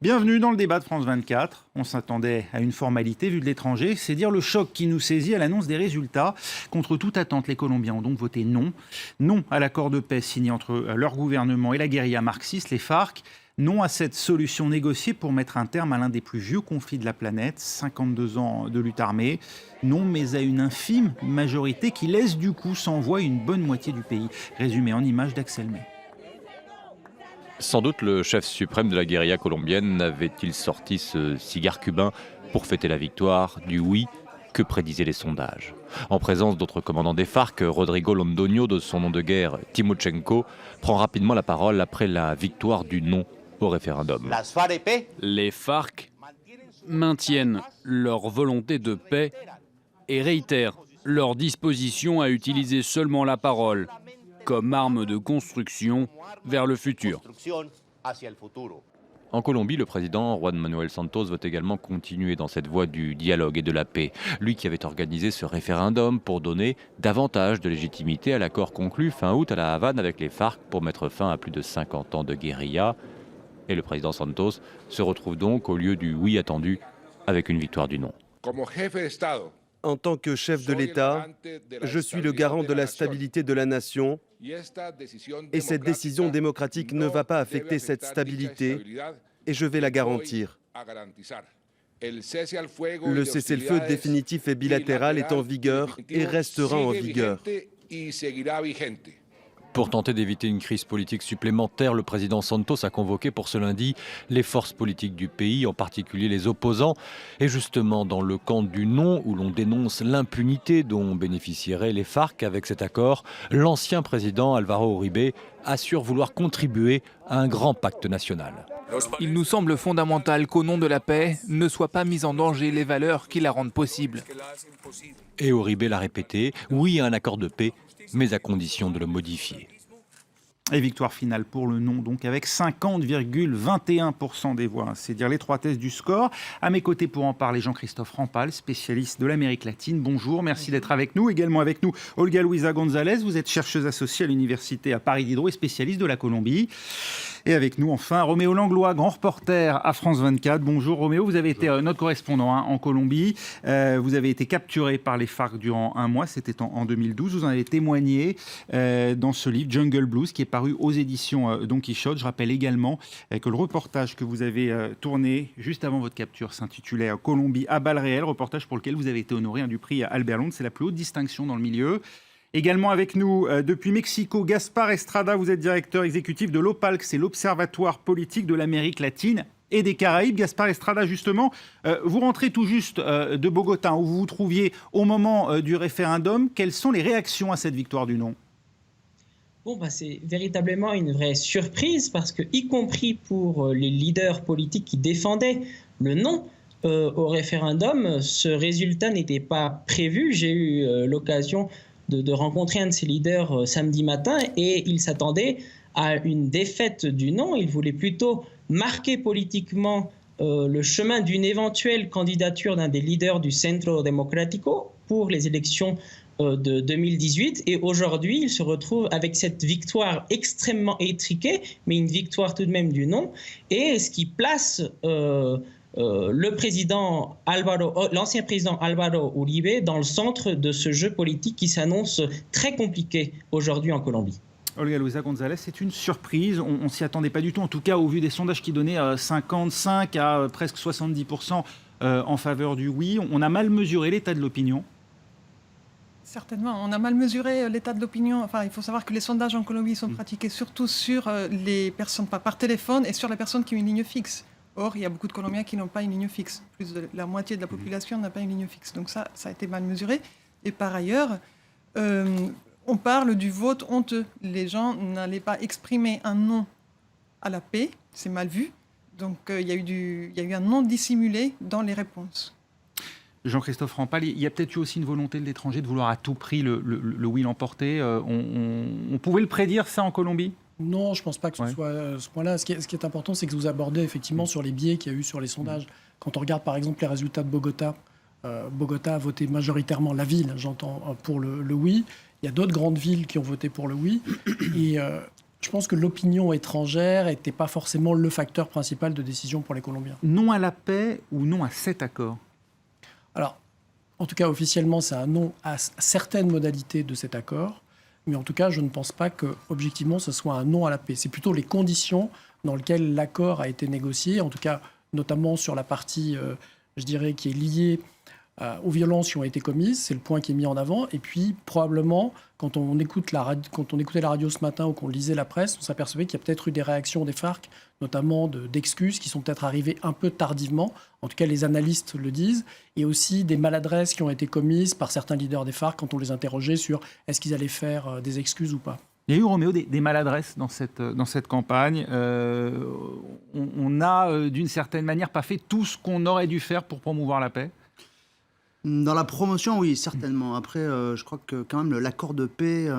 Bienvenue dans le débat de France 24. On s'attendait à une formalité vue de l'étranger, c'est dire le choc qui nous saisit à l'annonce des résultats. Contre toute attente, les Colombiens ont donc voté non. Non à l'accord de paix signé entre leur gouvernement et la guérilla marxiste, les FARC. Non à cette solution négociée pour mettre un terme à l'un des plus vieux conflits de la planète, 52 ans de lutte armée. Non, mais à une infime majorité qui laisse du coup sans voix une bonne moitié du pays. Résumé en images d'Axel May. Sans doute le chef suprême de la guérilla colombienne avait-il sorti ce cigare cubain pour fêter la victoire du oui que prédisaient les sondages. En présence d'autres commandants des FARC, Rodrigo Londoño, de son nom de guerre Timochenko, prend rapidement la parole après la victoire du non au référendum. Les FARC maintiennent leur volonté de paix et réitèrent leur disposition à utiliser seulement la parole comme arme de construction vers le futur. En Colombie, le président Juan Manuel Santos veut également continuer dans cette voie du dialogue et de la paix. Lui qui avait organisé ce référendum pour donner davantage de légitimité à l'accord conclu fin août à La Havane avec les FARC pour mettre fin à plus de 50 ans de guérilla. Et le président Santos se retrouve donc au lieu du oui attendu avec une victoire du non. En tant que chef de l'État, je suis le garant de la stabilité de la nation et cette décision démocratique ne va pas affecter cette stabilité et je vais la garantir. Le cessez-le-feu définitif et bilatéral est en vigueur et restera en vigueur. Pour tenter d'éviter une crise politique supplémentaire, le président Santos a convoqué pour ce lundi les forces politiques du pays, en particulier les opposants. Et justement, dans le camp du non, où l'on dénonce l'impunité dont bénéficieraient les FARC avec cet accord, l'ancien président Álvaro Uribe assure vouloir contribuer à un grand pacte national. Il nous semble fondamental qu'au nom de la paix, ne soient pas mises en danger les valeurs qui la rendent possible. Et Uribe l'a répété, oui à un accord de paix, mais à condition de le modifier. Et victoire finale pour le non, donc avec 50,21% des voix. C'est dire l'étroitesse du score. À mes côtés pour en parler, Jean-Christophe Rampal, spécialiste de l'Amérique latine. Bonjour, merci d'être avec nous. Également avec nous, Olga Luisa González. Vous êtes chercheuse associée à l'Université à Paris Diderot et spécialiste de la Colombie. Et avec nous, enfin, Roméo Langlois, grand reporter à France 24. Bonjour Roméo, vous avez été notre correspondant en Colombie. Vous avez été capturé par les FARC durant un mois, c'était en 2012. Vous en avez témoigné dans ce livre, Jungle Blues, qui est paru aux éditions Don Quichotte. Je rappelle également que le reportage que vous avez tourné juste avant votre capture s'intitulait « Colombie à balles réelles », reportage pour lequel vous avez été honoré du prix Albert Londres. C'est la plus haute distinction dans le milieu. Également avec nous, depuis Mexico, Gaspard Estrada, vous êtes directeur exécutif de l'OPALC, c'est l'Observatoire politique de l'Amérique latine et des Caraïbes. Gaspard Estrada, justement, vous rentrez tout juste de Bogota, où vous vous trouviez au moment du référendum. Quelles sont les réactions à cette victoire du non ? C'est véritablement une vraie surprise parce que, y compris pour les leaders politiques qui défendaient le non au référendum, ce résultat n'était pas prévu. J'ai eu l'occasion de rencontrer un de ces leaders samedi matin et il s'attendait à une défaite du non. Il voulait plutôt marquer politiquement le chemin d'une éventuelle candidature d'un des leaders du Centro Democrático pour les élections de 2018. Et aujourd'hui, il se retrouve avec cette victoire extrêmement étriquée, mais une victoire tout de même du non, et ce qui place l'ancien président Álvaro Uribe dans le centre de ce jeu politique qui s'annonce très compliqué aujourd'hui en Colombie. Olga Luisa González, c'est une surprise, on ne s'y attendait pas du tout, en tout cas au vu des sondages qui donnaient 55 à presque 70% en faveur du oui. On a mal mesuré l'état de l'opinion. Certainement, on a mal mesuré l'état de l'opinion. Enfin, il faut savoir que les sondages en Colombie sont pratiqués surtout sur les personnes par téléphone et sur les personnes qui ont une ligne fixe. Or, il y a beaucoup de Colombiens qui n'ont pas une ligne fixe. Plus de la moitié de la population n'a pas une ligne fixe. Donc ça a été mal mesuré. Et par ailleurs, on parle du vote honteux. Les gens n'allaient pas exprimer un non à la paix. C'est mal vu. Donc il y a eu un non dissimulé dans les réponses. Jean-Christophe Rampal, il y a peut-être eu aussi une volonté de l'étranger de vouloir à tout prix le oui l'emporter. On pouvait le prédire, ça, en Colombie ? Non, je ne pense pas que ce soit ce point-là. Ce qui est important, c'est que vous abordez effectivement sur les biais qu'il y a eu sur les sondages. Quand on regarde par exemple les résultats de Bogota, Bogota a voté majoritairement, la ville, j'entends, pour le oui. Il y a d'autres grandes villes qui ont voté pour le oui. Et Je pense que l'opinion étrangère n'était pas forcément le facteur principal de décision pour les Colombiens. Non à la paix ou non à cet accord? Alors, en tout cas, officiellement, c'est un non à certaines modalités de cet accord. Mais en tout cas, je ne pense pas que, objectivement, ce soit un non à la paix. C'est plutôt les conditions dans lesquelles l'accord a été négocié, en tout cas, notamment sur la partie, je dirais, qui est liée aux violences qui ont été commises. C'est le point qui est mis en avant. Et puis, probablement, quand on écoutait la radio ce matin ou qu'on lisait la presse, on s'apercevait qu'il y a peut-être eu des réactions des FARC, notamment d'excuses qui sont peut-être arrivées un peu tardivement. En tout cas, les analystes le disent. Et aussi des maladresses qui ont été commises par certains leaders des FARC quand on les interrogeait sur est-ce qu'ils allaient faire des excuses ou pas. Il y a eu, Roméo, des maladresses dans cette campagne. On n'a, d'une certaine manière, pas fait tout ce qu'on aurait dû faire pour promouvoir la paix. Dans la promotion, oui, certainement. Après, je crois que quand même l'accord de paix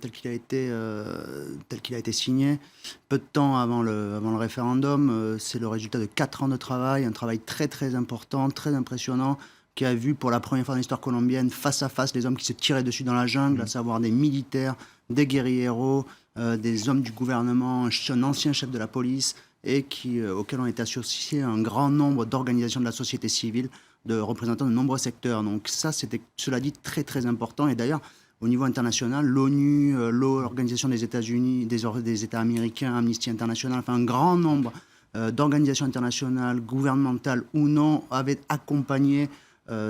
tel qu'il a été signé, peu de temps avant le référendum, c'est le résultat de 4 ans de travail, un travail très très important, très impressionnant, qui a vu pour la première fois dans l'histoire colombienne face à face les hommes qui se tiraient dessus dans la jungle, à savoir des militaires, des guérilleros, des hommes du gouvernement, un ancien chef de la police, et auxquels ont été associés un grand nombre d'organisations de la société civile, de représentants de nombreux secteurs. Donc ça, c'était, cela dit, très très important. Et d'ailleurs, au niveau international, l'ONU, l'Organisation des États-Unis, des États américains, Amnesty International, enfin un grand nombre d'organisations internationales, gouvernementales ou non, avaient accompagné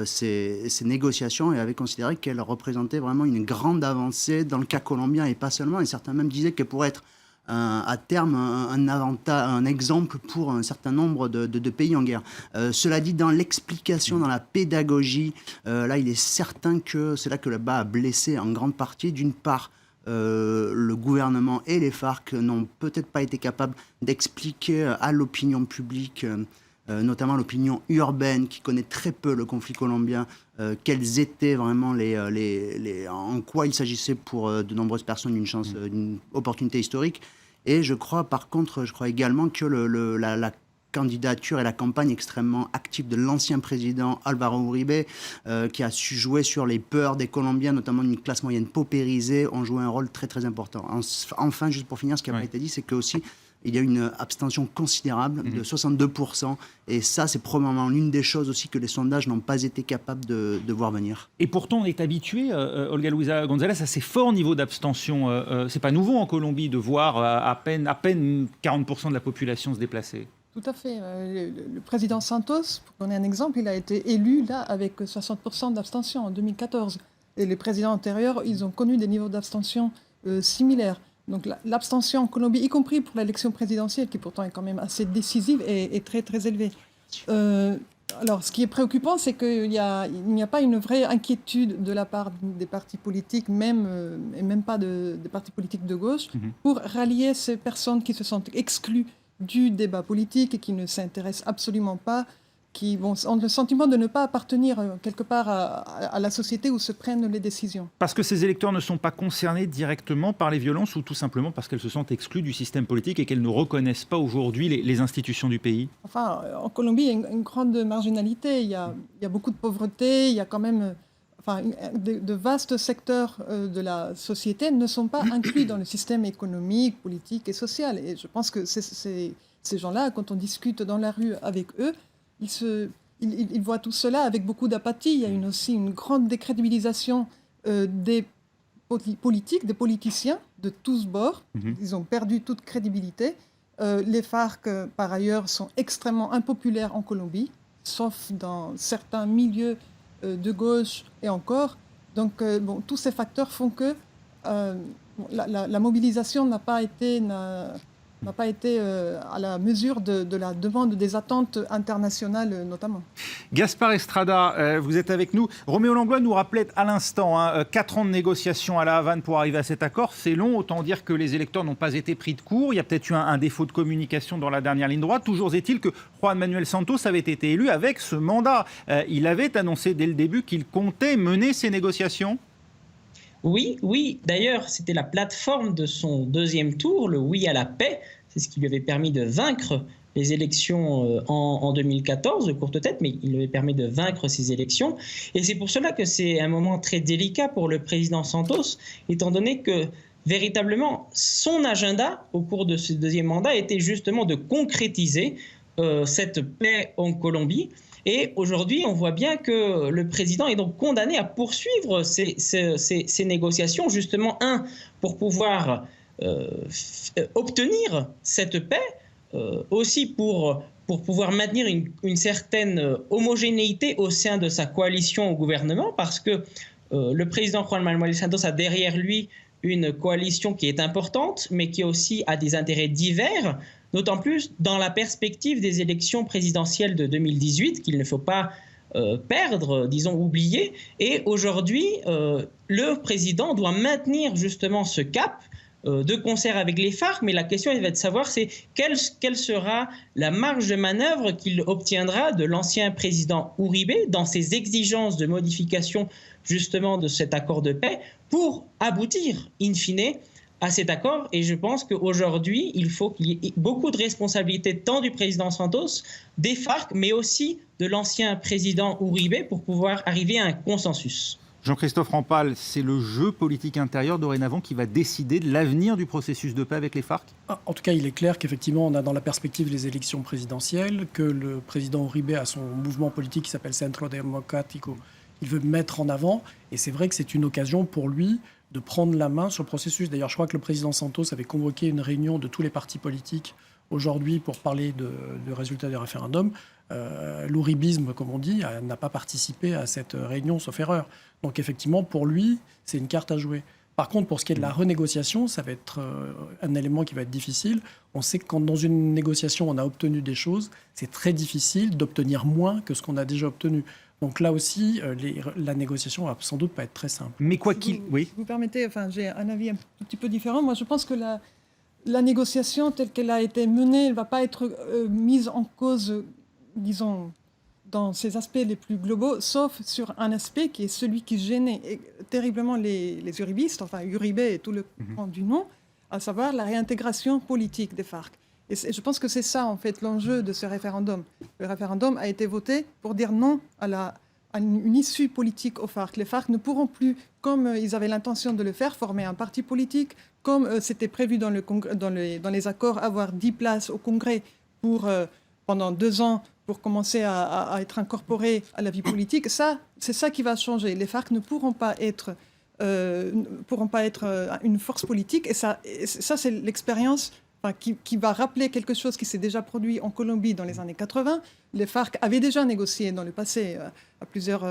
ces négociations et avaient considéré qu'elles représentaient vraiment une grande avancée dans le cas colombien et pas seulement. Et certains même disaient qu'elles pourraient être à terme un exemple pour un certain nombre de pays en guerre. Cela dit, dans l'explication, dans la pédagogie, là, il est certain que c'est là que le bas a blessé en grande partie. D'une part, le gouvernement et les FARC n'ont peut-être pas été capables d'expliquer à l'opinion publique, notamment l'opinion urbaine qui connaît très peu le conflit colombien, quels étaient vraiment en quoi il s'agissait pour de nombreuses personnes d'une opportunité historique. Et je crois également que la candidature et la campagne extrêmement active de l'ancien président Álvaro Uribe, qui a su jouer sur les peurs des Colombiens, notamment d'une classe moyenne paupérisée, ont joué un rôle très très important. Enfin, juste pour finir, ce qui n'a pas été dit, c'est qu'aussi il y a une abstention considérable de 62%. Et ça, c'est probablement l'une des choses aussi que les sondages n'ont pas été capables de voir venir. Et pourtant, on est habitué, Olga Luisa González, à ces forts niveaux d'abstention. C'est pas nouveau en Colombie de voir à peine 40% de la population se déplacer. Tout à fait. Le président Santos, pour donner un exemple, il a été élu là avec 60% d'abstention en 2014. Et les présidents antérieurs, ils ont connu des niveaux d'abstention similaires. Donc l'abstention en Colombie, y compris pour l'élection présidentielle, qui pourtant est quand même assez décisive, est très très élevée. Alors ce qui est préoccupant, c'est qu'il n'y a pas une vraie inquiétude de la part des partis politiques, et même pas des partis politiques de gauche, pour rallier ces personnes qui se sentent exclues du débat politique et qui ne s'intéressent absolument pas, qui ont le sentiment de ne pas appartenir quelque part à la société où se prennent les décisions. Parce que ces électeurs ne sont pas concernés directement par les violences ou tout simplement parce qu'elles se sentent exclues du système politique et qu'elles ne reconnaissent pas aujourd'hui les institutions du pays? Enfin, en Colombie, il y a une grande marginalité, il y a beaucoup de pauvreté, il y a quand même... de vastes secteurs de la société ne sont pas inclus dans le système économique, politique et social. Et je pense que ces gens-là, quand on discute dans la rue avec eux, ils voient tout cela avec beaucoup d'apathie. Il y a aussi une grande décrédibilisation des politiques, des politiciens de tous bords. Ils ont perdu toute crédibilité. Les FARC, par ailleurs, sont extrêmement impopulaires en Colombie, sauf dans certains milieux de gauche et encore. Donc, tous ces facteurs font que la mobilisation n'a pas été à la mesure de la demande des attentes internationales notamment. Gaspard Estrada, vous êtes avec nous. Roméo Langlois nous rappelait à l'instant 4 ans de négociations à La Havane pour arriver à cet accord. C'est long, autant dire que les électeurs n'ont pas été pris de court. Il y a peut-être eu un défaut de communication dans la dernière ligne droite. Toujours est-il que Juan Manuel Santos avait été élu avec ce mandat. Il avait annoncé dès le début qu'il comptait mener ces négociations. Oui. D'ailleurs, c'était la plateforme de son deuxième tour, le oui à la paix. C'est ce qui lui avait permis de vaincre les élections en 2014, de courte tête, mais il lui avait permis de vaincre ces élections. Et c'est pour cela que c'est un moment très délicat pour le président Santos, étant donné que véritablement, son agenda au cours de ce deuxième mandat était justement de concrétiser cette paix en Colombie. Et aujourd'hui, on voit bien que le président est donc condamné à poursuivre ces négociations, justement, pour pouvoir obtenir cette paix, aussi pour pouvoir maintenir une certaine homogénéité au sein de sa coalition au gouvernement, parce que le président Juan Manuel Santos a derrière lui une coalition qui est importante, mais qui aussi a des intérêts divers, d'autant plus dans la perspective des élections présidentielles de 2018, qu'il ne faut pas perdre, disons oublier. Et aujourd'hui, le président doit maintenir justement ce cap de concert avec les FARC, mais la question va être de savoir quelle sera la marge de manœuvre qu'il obtiendra de l'ancien président Uribe dans ses exigences de modification justement de cet accord de paix pour aboutir in fine à cet accord. Et je pense qu'aujourd'hui, il faut qu'il y ait beaucoup de responsabilités tant du président Santos, des FARC, mais aussi de l'ancien président Uribe pour pouvoir arriver à un consensus. Jean-Christophe Rampal, c'est le jeu politique intérieur dorénavant qui va décider de l'avenir du processus de paix avec les FARC ? En tout cas, il est clair qu'effectivement, on a dans la perspective les élections présidentielles, que le président Uribe a son mouvement politique qui s'appelle Centro Democrático, il veut mettre en avant. Et c'est vrai que c'est une occasion pour lui de prendre la main sur le processus. D'ailleurs, je crois que le président Santos avait convoqué une réunion de tous les partis politiques aujourd'hui pour parler du résultat du référendum. L'ouribisme, comme on dit, n'a pas participé à cette réunion, sauf erreur. Donc effectivement, pour lui, c'est une carte à jouer. Par contre, pour ce qui est de la renégociation, ça va être un élément qui va être difficile. On sait que quand dans une négociation, on a obtenu des choses, c'est très difficile d'obtenir moins que ce qu'on a déjà obtenu. Donc là aussi, la négociation va sans doute pas être très simple. Mais quoi qu'il... Oui. Si vous permettez, j'ai un avis un tout petit peu différent. Moi, je pense que la négociation telle qu'elle a été menée, elle ne va pas être mise en cause, disons, dans ses aspects les plus globaux, sauf sur un aspect qui est celui qui gênait terriblement les uribistes, enfin Uribe et tout le camp du nom, à savoir la réintégration politique des FARC. Et je pense que c'est ça, en fait, l'enjeu de ce référendum. Le référendum a été voté pour dire non à une issue politique aux FARC. Les FARC ne pourront plus, comme ils avaient l'intention de le faire, former un parti politique, comme c'était prévu dans les accords, avoir 10 places au Congrès pendant 2 ans pour commencer à être incorporés à la vie politique. C'est ça qui va changer. Les FARC ne pourront pas être une force politique. Et ça c'est l'expérience qui va rappeler quelque chose qui s'est déjà produit en Colombie dans les années 80. Les FARC avaient déjà négocié dans le passé à plusieurs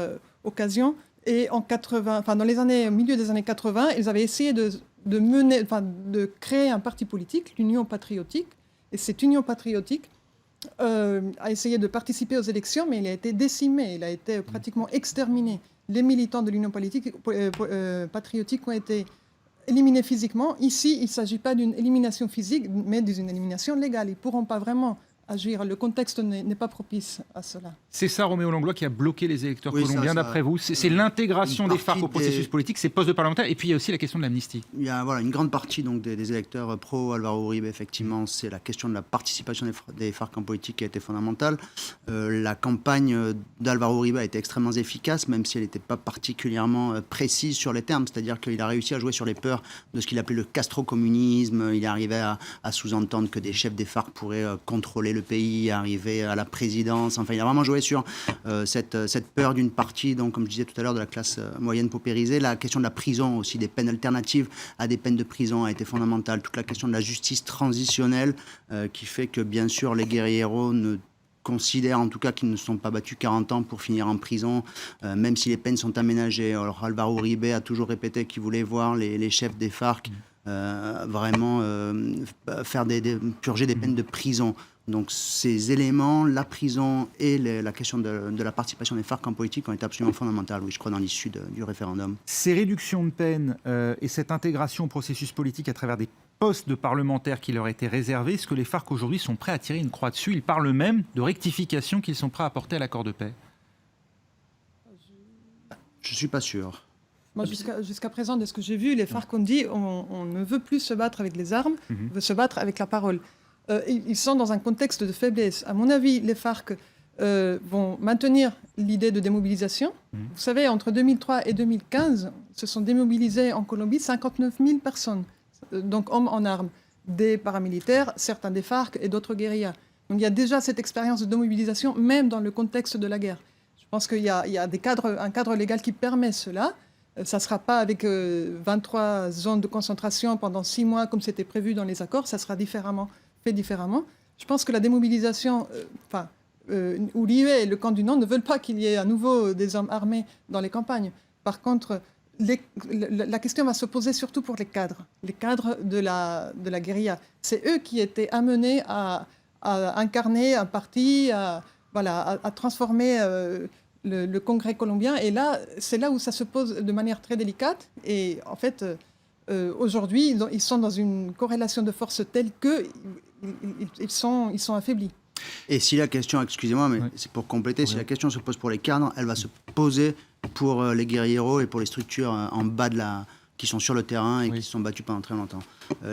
occasions. Et dans les milieu des années 80, ils avaient essayé de créer un parti politique, l'Union patriotique. Et cette Union patriotique a essayé de participer aux élections, mais il a été décimé, il a été pratiquement exterminé. Les militants de l'Union patriotique ont été éliminés physiquement. Ici, il ne s'agit pas d'une élimination physique, mais d'une élimination légale. Ils ne pourront pas vraiment agir. Le contexte n'est pas propice à cela. C'est ça, Roméo Langlois, qui a bloqué les électeurs colombiens, d'après vous. C'est l'intégration des FARC au processus politique, ces postes de parlementaires, et puis il y a aussi la question de l'amnistie. Il y a une grande partie donc, des électeurs pro-Alvaro Uribe, effectivement, c'est la question de la participation des FARC en politique qui a été fondamentale. La campagne d'Alvaro Uribe a été extrêmement efficace, même si elle n'était pas particulièrement précise sur les termes, c'est-à-dire qu'il a réussi à jouer sur les peurs de ce qu'il appelait le castro-communisme. Il arrivait à sous-entendre que des chefs des FARC pourraient contrôler le pays, arriver à la présidence. Enfin, il a vraiment joué sur cette peur d'une partie, donc, comme je disais tout à l'heure, de la classe moyenne paupérisée. La question de la prison aussi, des peines alternatives à des peines de prison a été fondamentale. Toute la question de la justice transitionnelle qui fait que, bien sûr, les guerrilleros ne considèrent en tout cas qu'ils ne sont pas battus 40 ans pour finir en prison, même si les peines sont aménagées. Alors Alvaro Uribe a toujours répété qu'il voulait voir les chefs des FARC vraiment purger des peines de prison. Donc ces éléments, la prison et la question de la participation des FARC en politique ont été absolument fondamentales, oui, je crois, dans l'issue du référendum. Ces réductions de peine et cette intégration au processus politique à travers des postes de parlementaires qui leur étaient réservés, est-ce que les FARC aujourd'hui sont prêts à tirer une croix dessus ? Ils parlent même de rectification qu'ils sont prêts à apporter à l'accord de paix. Je ne suis pas sûr. Moi, jusqu'à présent, de ce que j'ai vu, les FARC ont dit on ne veut plus se battre avec les armes, on veut se battre avec la parole. Ils sont dans un contexte de faiblesse. À mon avis, les FARC vont maintenir l'idée de démobilisation. Vous savez, entre 2003 et 2015, se sont démobilisées en Colombie 59 000 personnes. donc hommes en armes, des paramilitaires, certains des FARC et d'autres guérillas. Donc il y a déjà cette expérience de mobilisation, même dans le contexte de la guerre. Je pense qu'il y a un cadre légal qui permet cela. Ça ne sera pas avec 23 zones de concentration pendant 6 mois comme c'était prévu dans les accords, ça sera fait différemment. Je pense que la démobilisation, où l'IE et le camp du Nord ne veulent pas qu'il y ait à nouveau des hommes armés dans les campagnes. Par contre, la question va se poser surtout pour les cadres de la guérilla. C'est eux qui étaient amenés à incarner un parti, à transformer le Congrès colombien. Et là, c'est là où ça se pose de manière très délicate. Et en fait, aujourd'hui, ils sont dans une corrélation de force telle qu'ils sont affaiblis. Et si la question, excusez-moi, mais c'est pour compléter, si la question se pose pour les cadres, elle va se poser pour les guérilleros et pour les structures en bas qui sont sur le terrain et qui se sont battus pendant très longtemps.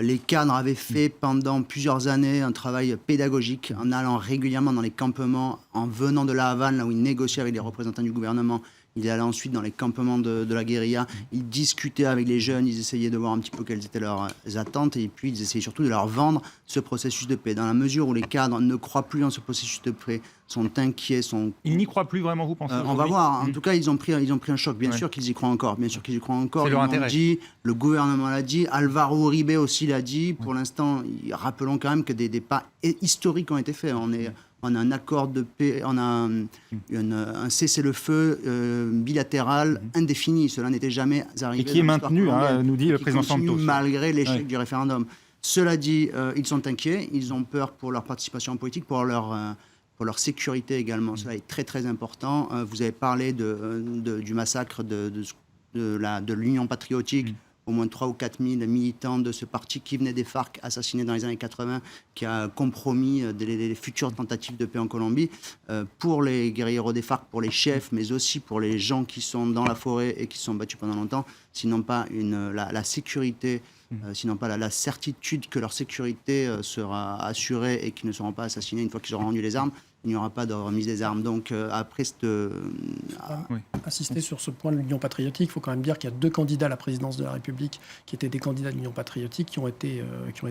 Les cadres avaient fait pendant plusieurs années un travail pédagogique en allant régulièrement dans les campements, en venant de la Havane, là où ils négociaient avec les représentants du gouvernement. Ils allaient ensuite dans les campements de la guérilla, ils discutaient avec les jeunes, ils essayaient de voir un petit peu quelles étaient leurs attentes et puis ils essayaient surtout de leur vendre ce processus de paix. Dans la mesure où les cadres ne croient plus en ce processus de paix, sont inquiets, Ils n'y croient plus vraiment, vous pensez? On va voir. En tout cas, ils ont pris un choc. Bien sûr qu'ils y croient encore. Bien sûr qu'ils y croient encore. C'est leur intérêt. Dit, le gouvernement l'a dit, Alvaro Uribe aussi l'a dit. Pour l'instant, rappelons quand même que des pas historiques ont été faits. On a un accord de paix, on a un cessez-le-feu bilatéral indéfini. Cela n'était jamais arrivé. Et qui est maintenu, nous dit le président Santos. Malgré l'échec du référendum. Cela dit, ils sont inquiets, ils ont peur pour leur participation politique, pour leur sécurité également. Cela est très très important. Vous avez parlé du massacre de l'Union patriotique. Au moins 3 ou 4 000 militants de ce parti qui venaient des FARC assassinés dans les années 80, qui a compromis les futures tentatives de paix en Colombie. Pour les guérilleros des FARC, pour les chefs, mais aussi pour les gens qui sont dans la forêt et qui se sont battus pendant longtemps, sinon pas la sécurité, sinon pas la certitude que leur sécurité sera assurée et qu'ils ne seront pas assassinés une fois qu'ils auront rendu les armes, il n'y aura pas de remise des armes. Donc après Insister sur ce point de l'Union patriotique, il faut quand même dire qu'il y a 2 candidats à la présidence de la République qui étaient des candidats de l'Union patriotique qui ont été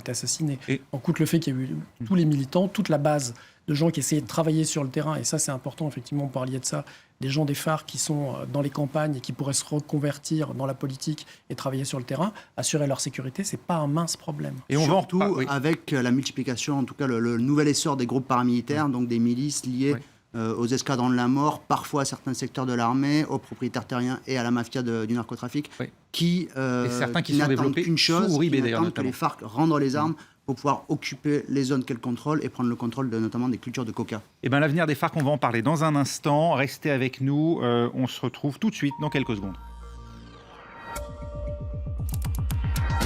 assassinés. En outre le fait qu'il y a eu tous les militants, toute la base de gens qui essayaient de travailler sur le terrain, et ça c'est important, effectivement, vous parliez de ça, des gens des FARC qui sont dans les campagnes et qui pourraient se reconvertir dans la politique et travailler sur le terrain, assurer leur sécurité, c'est pas un mince problème. Et on surtout avec la multiplication, en tout cas le nouvel essor des groupes paramilitaires, donc des milices liées aux escadrons de la mort, parfois à certains secteurs de l'armée, aux propriétaires terriens et à la mafia du narcotrafic, qui n'attendent qu'une chose, qui n'attendent que les FARC rendent les armes pour pouvoir occuper les zones qu'elles contrôlent et prendre le contrôle notamment des cultures de coca. Eh bien, l'avenir des FARC, on va en parler dans un instant. Restez avec nous, on se retrouve tout de suite dans quelques secondes.